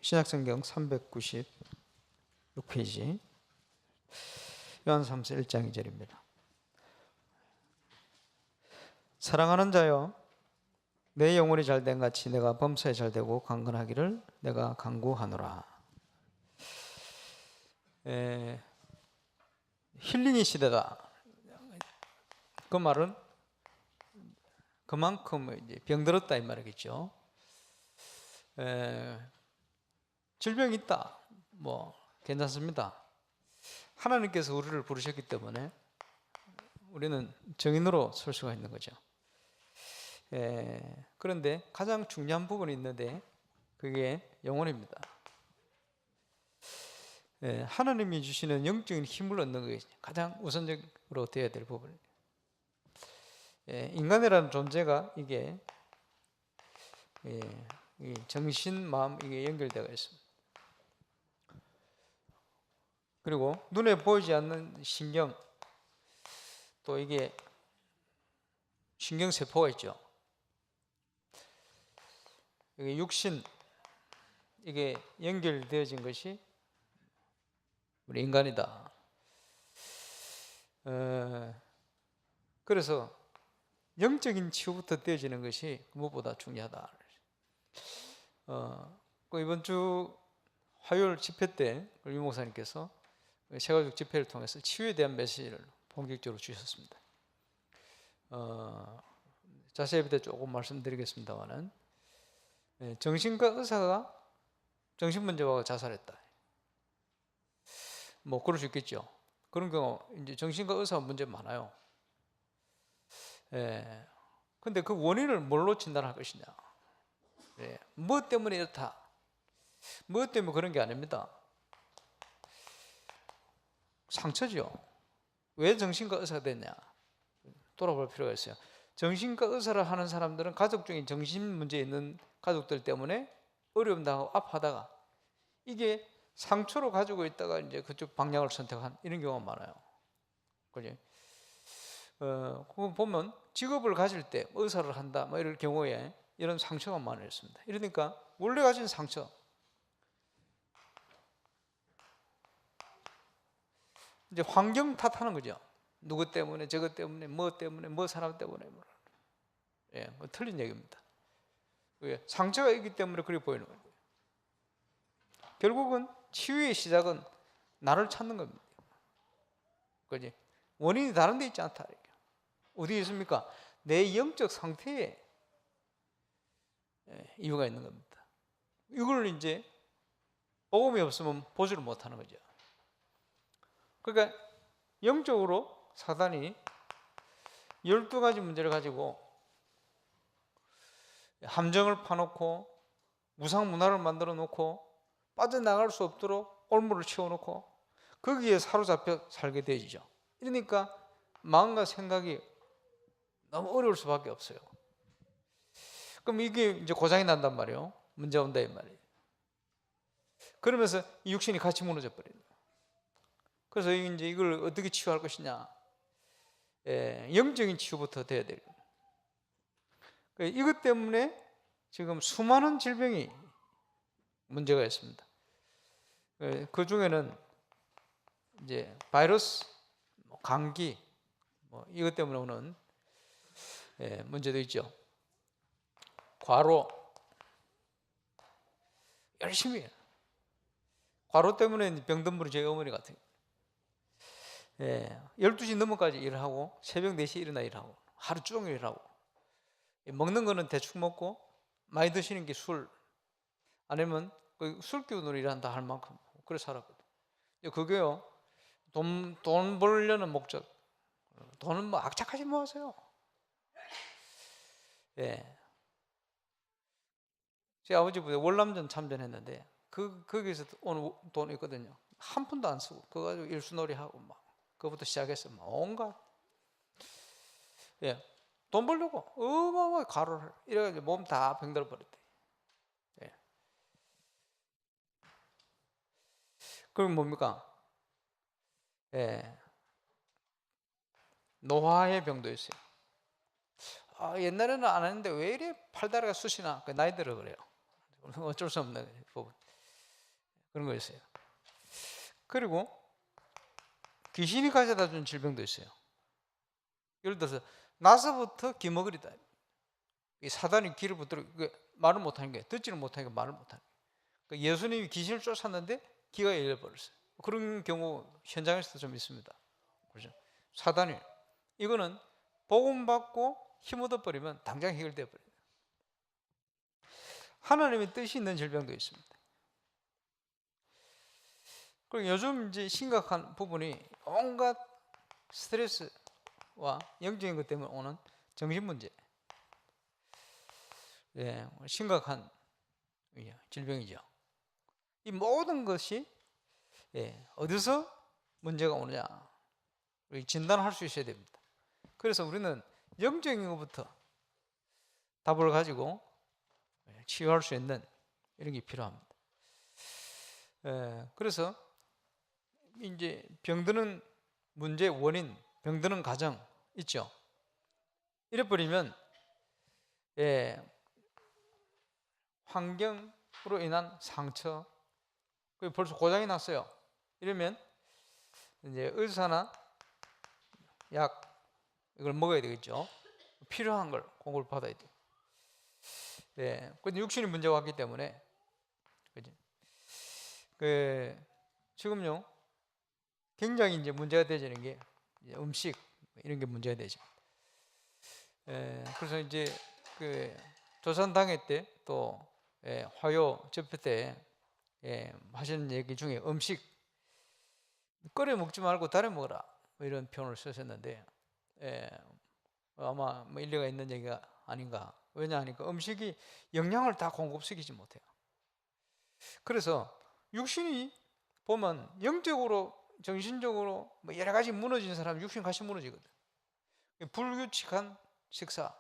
신약성경 396페이지 요한삼서 1장 2절입니다. 사랑하는 자여, 내 영혼이 잘된 같이 내가 범사에 잘되고 강건하기를 내가 간구하노라. 힐링의 시대다. 그 말은 그만큼 이제 병들었다 이 말이겠죠. 질병이 있다, 뭐 괜찮습니다. 하나님께서 우리를 부르셨기 때문에 우리는 정인으로 설 수가 있는 거죠. 그런데 가장 중요한 부분이 있는데 그게 영혼입니다. 하나님이 주시는 영적인 힘을 얻는 것이 가장 우선적으로 되어야 될 부분이에요. 인간이라는 존재가 이게 정신, 마음 이게 연결되어 있습니다. 그리고 눈에 보이지 않는 신경, 또 이게 신경세포가 있죠. 이게 육신, 이게 연결되어진 것이 우리 인간이다. 그래서 영적인 치유부터 되어지는 것이 무엇보다 중요하다. 이번 주 화요일 집회 때 유 목사님께서 세가족 집회를 통해서 치유에 대한 메시지를 본격적으로 주셨습니다. 자세히 때 조금 말씀드리겠습니다만은, 정신과 의사가 정신문제와 자살했다. 뭐 그럴 수 있겠죠. 그런 경우 이제 정신과 의사 문제 많아요. 근데 그 원인을 뭘로 진단할 것이냐? 무엇 때문에 이렇다? 무엇 때문에 그런 게 아닙니다. 상처죠. 왜 정신과 의사가 됐냐? 돌아볼 필요가 있어요. 정신과 의사를 하는 사람들은 가족 중에 정신 문제 있는 가족들 때문에 어려움 당하고 아파하다가 이게 상처로 가지고 있다가 이제 그쪽 방향을 선택한 이런 경우가 많아요. 그죠? 그거 보면 직업을 가질 때 의사를 한다 뭐 이럴 경우에 이런 상처가 많았습니다. 이러니까 원래 가진 상처, 이제 환경 탓하는 거죠. 누구 때문에, 저것 때문에, 뭐 사람 때문에, 뭐 틀린 얘기입니다. 상처가 있기 때문에 그렇게 보이는 거예요. 결국은 치유의 시작은 나를 찾는 겁니다. 그지? 원인이 다른 데 있지 않다. 어디에 있습니까? 내 영적 상태에 이유가 있는 겁니다. 이걸 이제 복음이 없으면 보지를 못하는 거죠. 그러니까 영적으로 사단이 12가지 문제를 가지고 함정을 파놓고 무상 문화를 만들어 놓고 빠져나갈 수 없도록 올무를 치워놓고 거기에 사로잡혀 살게 되죠. 이러니까 마음과 생각이 너무 어려울 수밖에 없어요. 그럼 이게 이제 고장이 난단 말이에요. 문제가 온다 이 말이에요. 그러면서 이 육신이 같이 무너져 버려요. 그래서 이제 이걸 어떻게 치유할 것이냐? 영적인 치유부터 돼야 돼요. 이것 때문에 지금 수많은 질병이 문제가 있습니다. 그 중에는 이제 바이러스, 감기, 이것 때문에 오는 문제도 있죠. 과로, 열심히 해요. 과로 때문에 병든 분이 저희 어머니 같아요. 12시 넘어까지 일을 하고 새벽 4시에 일어나 일하고 하루 종일 일하고, 먹는 거는 대충 먹고 많이 드시는 게 술, 아니면 술 기운으로 일한다 할 만큼 그래 살았거든요. 그게요, 돈 벌려는 목적, 돈은 뭐 악착같이 모았어요. 제 아버지보다 월남전 참전했는데 거기서 온 돈 있거든요. 한 푼도 안 쓰고 그거 가지고 일수놀이 하고 막 그거부터 시작해서 막 온갖 돈 벌려고 어마어마하게 가로를 이래가지고 몸 다 병들어 버렸대. 그럼 뭡니까? 노화의 병도 있어요. 옛날에는 안 했는데 왜 이래 팔다리가 쑤시나? 나이 들어 그래요. 어쩔 수 없는 부분. 그런 거 있어요. 그리고 귀신이 가져다 준 질병도 있어요. 예를 들어서 나서부터 기머거리다. 이 사단이 귀를 붙들어 말을 못하는 게, 듣지를 못하니까 말을 못하는 거예요. 예수님이 귀신을 쫓았는데 귀가 열려버렸어요. 그런 경우 현장에서도 좀 있습니다. 그렇죠? 사단이 이거는 복음 받고 힘 얻어버리면 당장 해결되어 버려요. 하나님의 뜻이 있는 질병도 있습니다. 그리고 요즘 이제 심각한 부분이 온갖 스트레스와 영적인 것 때문에 오는 정신 문제. 예, 심각한 질병이죠. 이 모든 것이 어디서 문제가 오느냐 진단할 수 있어야 됩니다. 그래서 우리는 영적인 것부터 답을 가지고 치유할 수 있는 이런 게 필요합니다. 그래서 이제 병드는 문제 원인, 병드는 가정 있죠. 이래버리면 환경으로 인한 상처, 벌써 고장이 났어요. 이러면 이제 의사나 약 이걸 먹어야 되겠죠. 필요한 걸 공급을 받아야 돼요. 근데 육신이 문제가 왔기 때문에 지금요 굉장히 이제 문제가 되지는 게 음식 이런 게 문제가 되죠. 그래서 이제 조선당회 때 또 화요 집회 때 하시는 얘기 중에 음식 끓여 먹지 말고 달여 먹어라 이런 표현을 쓰셨는데 아마 뭐 일리가 있는 얘기가 아닌가. 왜냐하니까 음식이 영양을 다 공급시키지 못해요. 그래서 육신이 보면 영적으로 정신적으로 뭐 여러 가지 무너진 사람 육신 같이 무너지거든. 불규칙한 식사,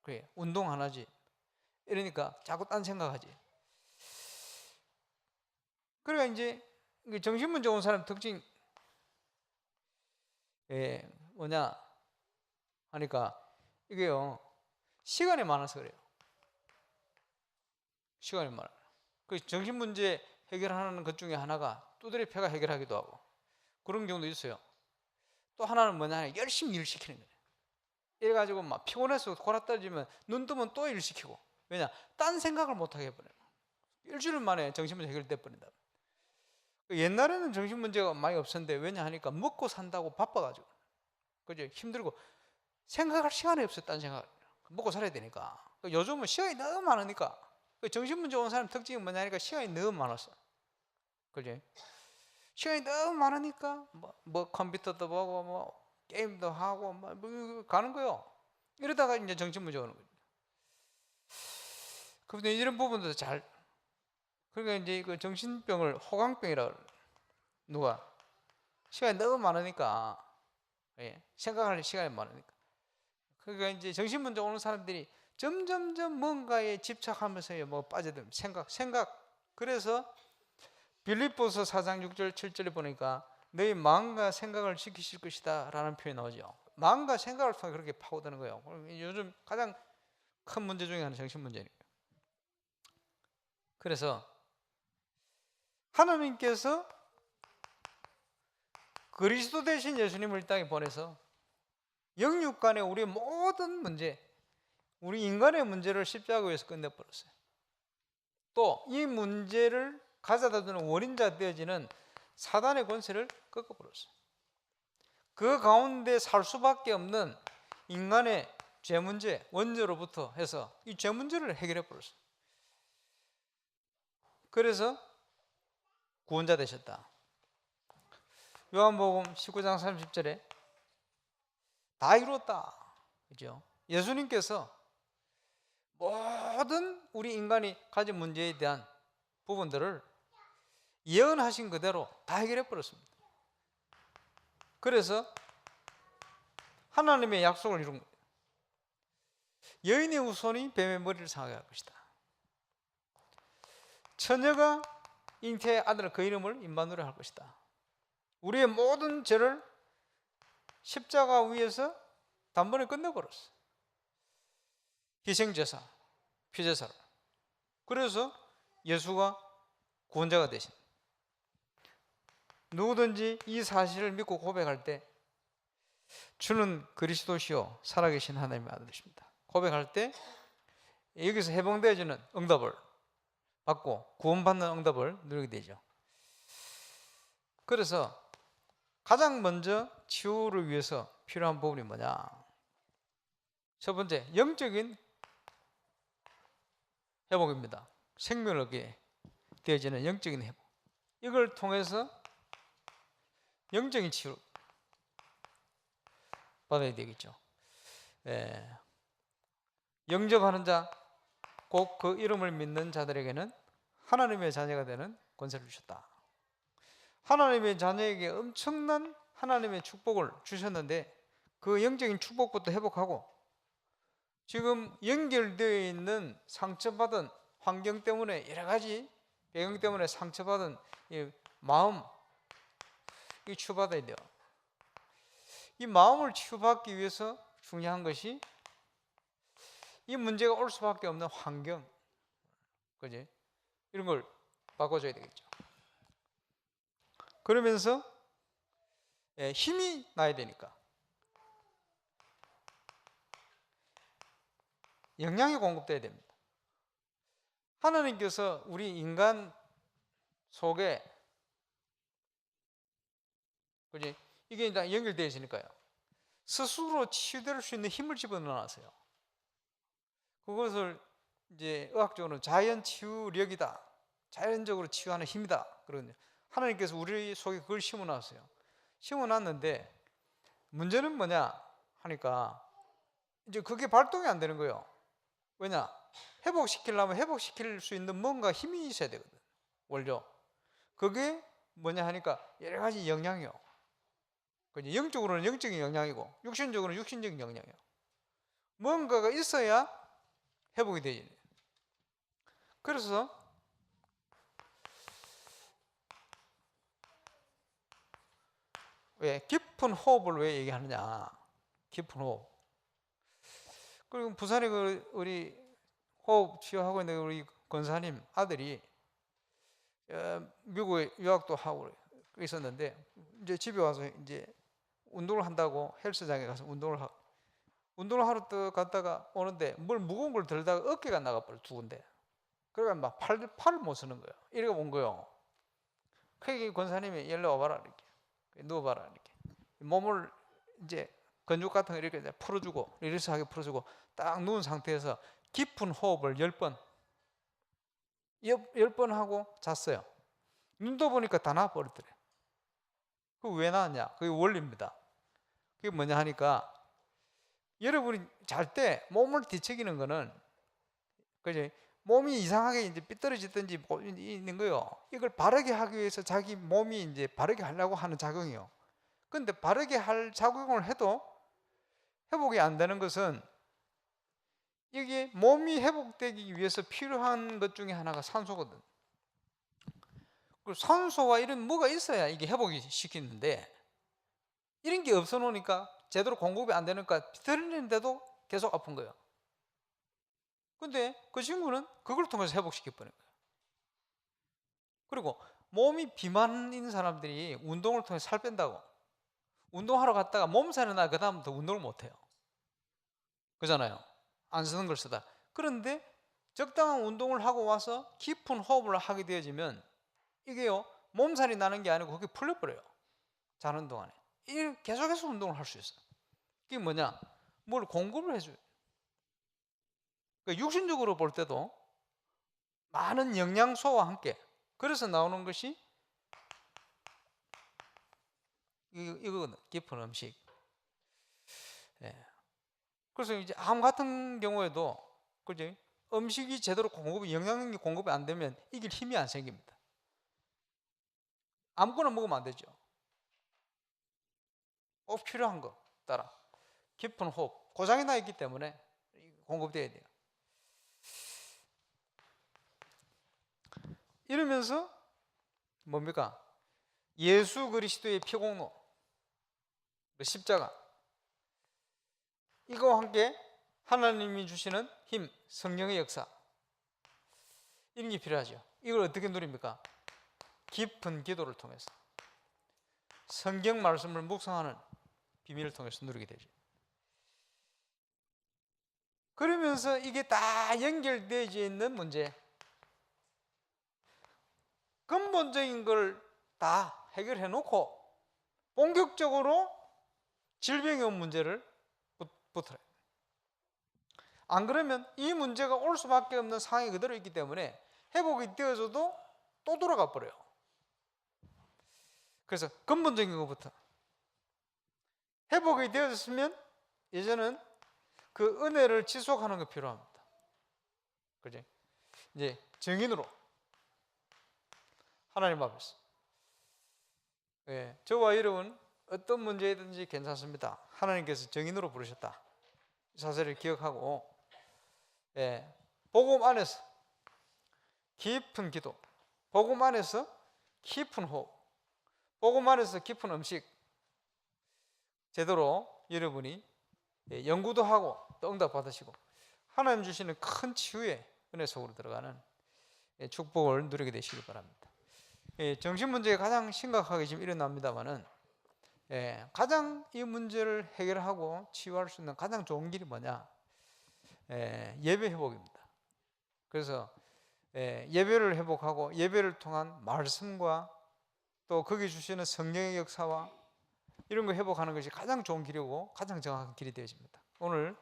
그래 운동 안 하지. 이러니까 자꾸 딴 생각하지. 그러니까 이제 정신 문제 온 사람 특징 뭐냐 하니까 이게요 시간이 많아서 그래요. 시간이 많아. 그 정신 문제 해결하는 것 중에 하나가 두드려 패가 해결하기도 하고 그런 경우도 있어요. 또 하나는 뭐냐 열심히 일 시키는 거예요. 이래가지고 막 피곤해서 골아 떨어지면 눈 뜨면 또 일 시키고. 왜냐? 딴 생각을 못하게 해버려요. 일주일 만에 정신문제 해결돼 버린다. 옛날에는 정신문제가 많이 없었는데 왜냐 하니까 먹고 산다고 바빠가지고 그죠? 힘들고 생각할 시간이 없어요. 딴 생각. 먹고 살아야 되니까. 요즘은 시간이 너무 많으니까 정신문제 온 사람 특징이 뭐냐 하니까 시간이 너무 많았어. 그죠? 시간이 너무 많으니까 뭐 컴퓨터도 보고 뭐 게임도 하고 뭐 가는 거요. 이러다가 이제 정신문제 오는 거죠. 그런데 이런 부분도 잘 그러니까 이제 그 정신병을 호강병이라고 누가 시간이 너무 많으니까 생각할 시간이 많으니까 그러니까 이제 정신문제 오는 사람들이 점점점 뭔가에 집착하면서 뭐 빠져듭니다. 생각 그래서 빌립보서 4장 6절 7절에 보니까 너희 마음과 생각을 지키실 것이다 라는 표현이 나오죠. 마음과 생각을 통해 그렇게 파고드는 거예요. 요즘 가장 큰 문제 중에 하나는 정신문제니까. 그래서 하나님께서 그리스도 대신 예수님을 이 땅에 보내서 영육간의 우리의 모든 문제, 우리 인간의 문제를 십자가에서 끝내버렸어요. 또 이 문제를 가져다 주는 원인자 되어지는 사단의 권세를 꺾어버렸어요. 그 가운데 살 수밖에 없는 인간의 죄 문제, 원죄로부터 해서 이 죄 문제를 해결해 버렸어요. 그래서 구원자 되셨다. 요한복음 19장 30절에 다 이루었다. 그죠? 예수님께서 모든 우리 인간이 가진 문제에 대한 부분들을 예언하신 그대로 다 해결해 버렸습니다. 그래서 하나님의 약속을 이룬 거예요. 여인의 후손이 뱀의 머리를 상하게 할 것이다. 처녀가 잉태의 아들 그 이름을 임마누엘 할 것이다. 우리의 모든 죄를 십자가 위에서 단번에 끝내버렸어. 희생제사, 피제사로. 그래서 예수가 구원자가 되신. 누구든지 이 사실을 믿고 고백할 때 주는 그리스도시요 살아계신 하나님의 아들이십니다. 고백할 때 여기서 해방되어지는 응답을 받고 구원받는 응답을 누리게 되죠. 그래서 가장 먼저 치유를 위해서 필요한 부분이 뭐냐? 첫 번째, 영적인 회복입니다. 생명을 얻게 되어지는 영적인 회복. 이걸 통해서 영적인 치유 받아야 되겠죠. 영접하는 자, 곧 그 이름을 믿는 자들에게는 하나님의 자녀가 되는 권세를 주셨다. 하나님의 자녀에게 엄청난 하나님의 축복을 주셨는데 그 영적인 축복부터 회복하고 지금 연결되어 있는 상처받은 환경 때문에 여러 가지 배경 때문에 상처받은 이 마음 이 치유받아야 돼요. 이 마음을 치유받기 위해서 중요한 것이 이 문제가 올 수밖에 없는 환경, 그지? 이런 걸 바꿔줘야 되겠죠. 그러면서 힘이 나야 되니까 영양이 공급돼야 됩니다. 하나님께서 우리 인간 속에 그지? 이게 일단 연결되어 있으니까요. 스스로 치유될 수 있는 힘을 집어넣어놨어요. 그것을 이제 의학적으로는 자연 치유력이다. 자연적으로 치유하는 힘이다. 그러거든요. 하나님께서 우리 속에 그걸 심어놨어요. 심어놨는데 문제는 뭐냐 하니까 이제 그게 발동이 안 되는 거예요. 왜냐? 회복시키려면 회복시킬 수 있는 뭔가 힘이 있어야 되거든. 원료. 그게 뭐냐 하니까 여러 가지 영향이요. 영적으로는 영적인 영향이고 육신적으로는 육신적인 영향이요. 뭔가가 있어야 회복이 되지. 그래서 왜 깊은 호흡을 왜 얘기하느냐? 깊은 호흡. 그리고 부산에 우리 호흡 치유하고 있는 우리 권사님 아들이 미국에 유학도 하고 있었는데 이제 집에 와서 이제 운동을 한다고 헬스장에 가서 운동을 하러 또 갔다가 오는데 뭘 무거운 걸 들다가 어깨가 나가버려 두 군데. 그러니까 막 팔을 못 쓰는 거예요. 이렇게 온 거예요. 그게 권사님이 일로 와봐라 이렇게 누워봐라 이렇게 몸을 이제 근육 같은 거 이렇게 풀어주고 리리스하게 풀어주고 딱 누운 상태에서 깊은 호흡을 10번 하고 잤어요. 눈도 보니까 다 나와버렸더래. 그게 왜 나왔냐? 그게 원리입니다. 그게 뭐냐 하니까 여러분이 잘 때 몸을 뒤척이는 거는 그지? 몸이 이상하게 이제 삐뚤어지든지 있는 거요. 이걸 바르게 하기 위해서 자기 몸이 이제 바르게 하려고 하는 작용이요. 근데 바르게 할 작용을 해도 회복이 안 되는 것은 이게 몸이 회복되기 위해서 필요한 것 중에 하나가 산소거든. 산소와 이런 뭐가 있어야 이게 회복이 시키는데 이런 게 없어 놓으니까 제대로 공급이 안 되니까 들리는데도 계속 아픈 거예요. 근데 그 친구는 그걸 통해서 회복시켜 버린 거예요. 그리고 몸이 비만인 사람들이 운동을 통해 살 뺀다고 운동하러 갔다가 몸살이 나 그 다음부터 운동을 못 해요. 그잖아요. 안 쓰는 걸 쓰다. 그런데 적당한 운동을 하고 와서 깊은 호흡을 하게 되어지면 이게요 몸살이 나는 게 아니고 그게 풀려버려요. 자는 동안에 계속해서 운동을 할 수 있어요. 그게 뭐냐? 뭘 공급을 해줘요. 그러니까 육신적으로 볼 때도 많은 영양소와 함께 그래서 나오는 것이 이거거든. 깊은 음식. 그래서 이제 암 같은 경우에도 그지? 음식이 제대로 영양이 공급이 안 되면 이길 힘이 안 생깁니다. 아무거나 먹으면 안 되죠. 꼭 필요한 거 따라 깊은 호흡 고장이 나 있기 때문에 공급돼야 돼요. 이러면서 뭡니까? 예수 그리스도의 피공로 십자가 이거와 함께 하나님이 주시는 힘 성령의 역사 이런 게 필요하죠. 이걸 어떻게 누립니까? 깊은 기도를 통해서 성경 말씀을 묵상하는 비밀을 통해서 누리게 되죠. 그러면서 이게 다 연결되어 있는 문제, 근본적인 걸 다 해결해 놓고 본격적으로 질병의 온 문제를 붙어요. 안 그러면 이 문제가 올 수밖에 없는 상황이 그대로 있기 때문에 회복이 되어져도 또 돌아가 버려요. 그래서 근본적인 것부터 회복이 되어졌으면 이제는 그 은혜를 지속하는 게 필요합니다. 그지? 이제 증인으로 하나님 앞에서, 저와 여러분 어떤 문제이든지 괜찮습니다. 하나님께서 증인으로 부르셨다. 이 사실을 기억하고, 복음 안에서 깊은 기도, 복음 안에서 깊은 호흡, 복음 안에서 깊은 음식, 제대로 여러분이 연구도 하고 또 응답 받으시고 하나님 주시는 큰 치유의 은혜 속으로 들어가는 축복을 누리게 되시길 바랍니다. 정신 문제가 가장 심각하게 지금 일어납니다만은, 가장 이 문제를 해결하고 치유할 수 있는 가장 좋은 길이 뭐냐? 예배 회복입니다. 그래서 예배를 회복하고 예배를 통한 말씀과 또 거기 주시는 성령의 역사와 이런 거 회복하는 것이 가장 좋은 길이고 가장 정확한 길이 되어집니다. 오늘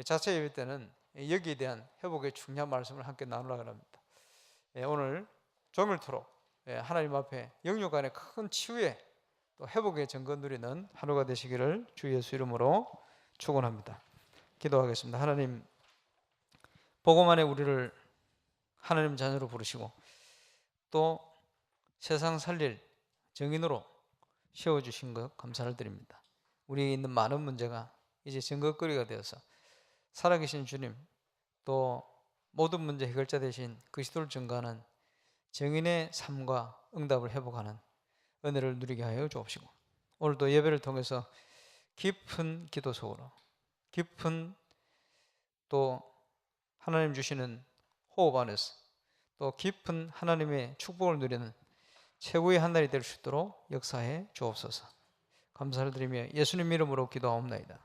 자체 예배 때는 여기에 대한 회복의 중요한 말씀을 함께 나누려고 합니다. 오늘 조밀토록 하나님 앞에 영육 간의 큰 치유의 또 회복의 증거 누리는 하루가 되시기를 주 예수 이름으로 축원합니다. 기도하겠습니다. 하나님, 복음 안에 우리를 하나님 자녀로 부르시고 또 세상 살릴 증인으로 세워주신 것 감사를 드립니다. 우리에 있는 많은 문제가 이제 증거거리가 되어서 살아계신 주님, 또 모든 문제 해결자 되신 그리스도를 증거하는 증인의 삶과 응답을 회복하는 은혜를 누리게 하여 주옵시고, 오늘도 예배를 통해서 깊은 기도 속으로, 깊은 또 하나님 주시는 호흡 안에서 또 깊은 하나님의 축복을 누리는 최고의 한 날이 될 수 있도록 역사해 주옵소서. 감사를 드리며 예수님 이름으로 기도하옵나이다.